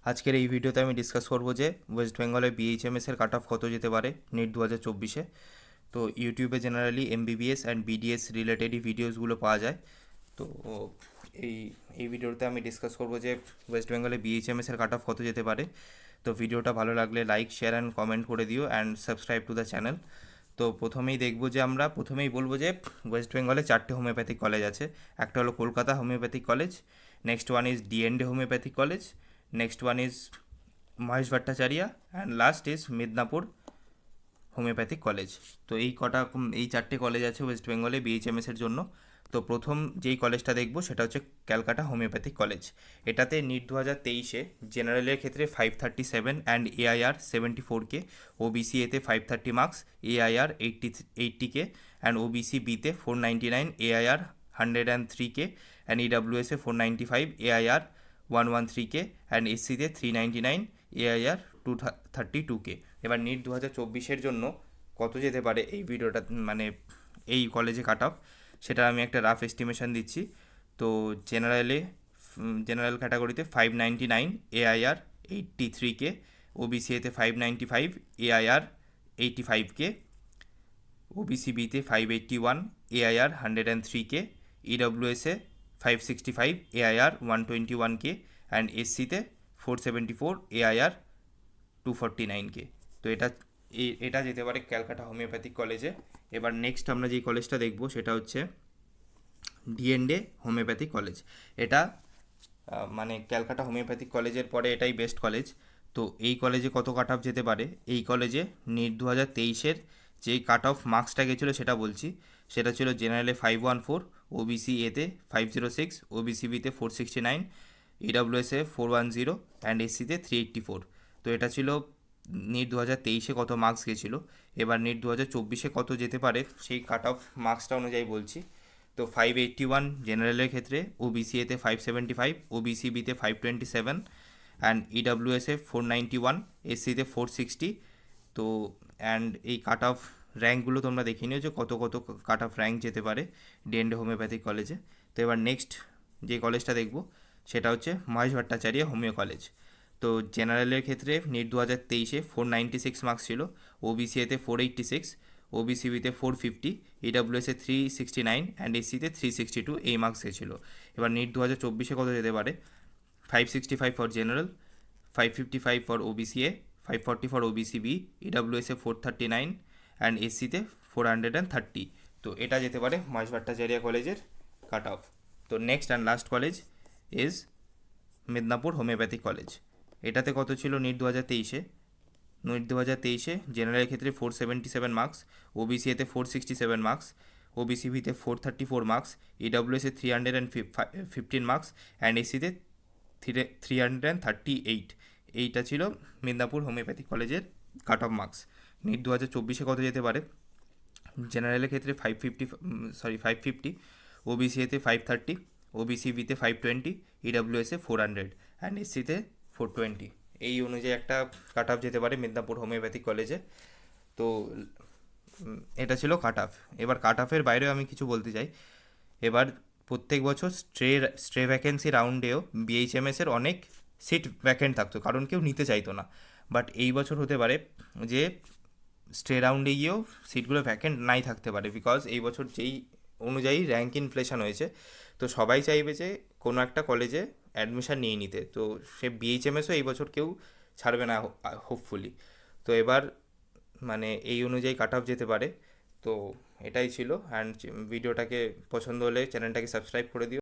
আজকের এই ভিডিওতে আমি ডিসকাস করব যে ওয়েস্ট বেঙ্গলে বিএইচএমএস এর কাট অফ কত যেতে পারে নিট 2024-এ। তো ইউটিউবে জেনারেলি এমবিবিএস অ্যান্ড বিডিএস রিলেটেডই ভিডিওসগুলো পাওয়া যায়। তো এই এই ভিডিওতে আমি ডিসকাস করব যে ওয়েস্ট বেঙ্গলে বিএইচএমএস এর কাট অফ কত যেতে পারে। তো ভিডিওটা ভালো লাগলে লাইক, শেয়ার অ্যান্ড কমেন্ট করে দিও and subscribe to the channel. তো প্রথমেই বলবো যে ওয়েস্ট বেঙ্গলে 4টে হোমিওপ্যাথিক কলেজ আছে। একটা হলো Kolkata homeopathic college, next one is D N De homeopathic college, next one is Mahesh Bhattacharya and last is Midnapur homeopathic college. তো এই 4টে কলেজ আছে ওয়েস্ট বেঙ্গলে বিএইচএমএস এর জন্য। তো প্রথম যেই কলেজটা দেখবো সেটা হচ্ছে ক্যালকাটা হোমিওপ্যাথিক কলেজ। এটাতে নিট 2023-এ জেনারেলের ক্ষেত্রে 537 অ্যান্ড এআইআর 74K, ওবিসি এতে 530 marks, AIR 80K and OBC বিতে 499, এআইআর 103K অ্যান্ড ইডাব্লিউএসে 495, এআইআর 113K অ্যান্ড এসসিতে 399, এআইআর 232K। এবার নিট 2024-এর জন্য কত যেতে পারে এই ভিডিওটা মানে এই কলেজে কাট অফ, সেটা আমি একটা রাফ এস্টিমেশন দিচ্ছি। তো জেনারেল ক্যাটাগরিতে 599, এআইআর 83K, ওবিসি এতে 595, এআইআর 85K, ওবিসি বিতে 581, এআইআর 103K, ইডব্লিউএসে 565, এআইআর 121K অ্যান্ড এসসিতে 474, এআইআর 249K। তো এটা যেতে পারে ক্যালকাটা হোমিওপ্যাথিক কলেজে। এবার নেক্সট আমরা যেই কলেজটা দেখব সেটা হচ্ছে ডিএনডে হোমিওপ্যাথিক কলেজ। এটা মানে ক্যালকাটা হোমিওপ্যাথিক কলেজের পরে এটাই বেস্ট কলেজ। তো এই কলেজে কত কাট অফ যেতে পারে, এই কলেজে নিট 2023-এর যেই কাট অফ মার্কসটা গেছিলো সেটা বলছি। সেটা ছিল জেনারেলে 514, ওবিসি এতে 506, ওবিসি বিতে 469, ইডাব্লিউএসে 410 অ্যান্ড এসসিতে 384। তো এটা ছিল নিট 2023-এ কত মার্কস গেছিলো। এবার নিট 2024-এ কত যেতে পারে সেই কাট অফ মার্কসটা অনুযায়ী বলছি। তো 581 জেনারেলের ক্ষেত্রে, ওবিসি এতে 575, ওবিসি বিতে 527 অ্যান্ড ইডাব্লিউএসে 491, এসসিতে 460। তো অ্যান্ড এই কাট অফ র্যাঙ্কগুলো তোমরা দেখে নিও যে কত কত কাট অফ র্যাঙ্ক যেতে পারে ডিএনডে হোমিওপ্যাথিক কলেজে। তো এবার নেক্সট যে কলেজটা দেখব সেটা হচ্ছে মহেশ ভট্টাচার্য হোমিও কলেজ। তো জেনারেলের ক্ষেত্রে নিট 2023-এ 496 মার্কস ছিল, ওবিসি এতে 486, ওবিসি বিতে 450, ইডাব্লিউএসে 369 অ্যান্ড এসসিতে 362 এই মার্কস গেছিলো। এবার নিট 2024-এ কত যেতে পারে, 565 for general, 555 for OBC A, 540 for OBC B, ইডাব্লিউএসে 439 অ্যান্ড এসসিতে 430। তো এটা যেতে পারে মহেশ ভট্টাচার্য কলেজের কাট অফ। তো next and last college is Midnapur homeopathic college. এটাতে কত ছিল নিট 2023-এ, নিট 2023-এ জেনারেলের ক্ষেত্রে 477 মার্কস, ওবিসি এতে 467 মার্কস, ওবিসি ভিতে 434 মার্কস, ইডাব্লিউএসে 315 মার্কস অ্যান্ড এসিতে 338। এইটা ছিল মিদনাপুর হোমিওপ্যাথিক কলেজের কাট অফ মার্কস। নিট 2024-এ কত যেতে পারে, জেনারেলের ক্ষেত্রে 550, ওবিসি এতে 530, ওবিসি বিতে 520, ইডাব্লিউএসে 400 অ্যান্ড এসসিতে 420। এই অনুযায়ী একটা কাট অফ যেতে পারে মিদনাপুর হোমিওপ্যাথিক কলেজে। তো এটা ছিল কাট অফ। এবার কাট অফের বাইরেও আমি কিছু বলতে চাই। এবার প্রত্যেক বছর স্ট্রে ভ্যাকেন্সি রাউন্ডেও বিএইচএমএসের অনেক সিট ভ্যাকেন্ট থাকতো, কারণ কেউ নিতে চাইতো না। বাট এই বছর হতে পারে যে স্ট্রে রাউন্ডে গিয়েও সিটগুলো ভ্যাকেন্ট নাই থাকতে পারে, বিকজ এই বছর যেই অনুযায়ী র্যাঙ্ক ইনফ্লেশন হয়েছে, তো সবাই চাইবে যে কোনো একটা কলেজে অ্যাডমিশান নিয়ে নিতে। তো সে বিএইচএমএসও এই বছর কেউ ছাড়বে না হোপফুলি। তো এবার মানে এই অনুযায়ী কাট অফ যেতে পারে। তো এটাই ছিল। অ্যান্ড ভিডিওটাকে পছন্দ হলে চ্যানেলটাকে সাবস্ক্রাইব করে দিও।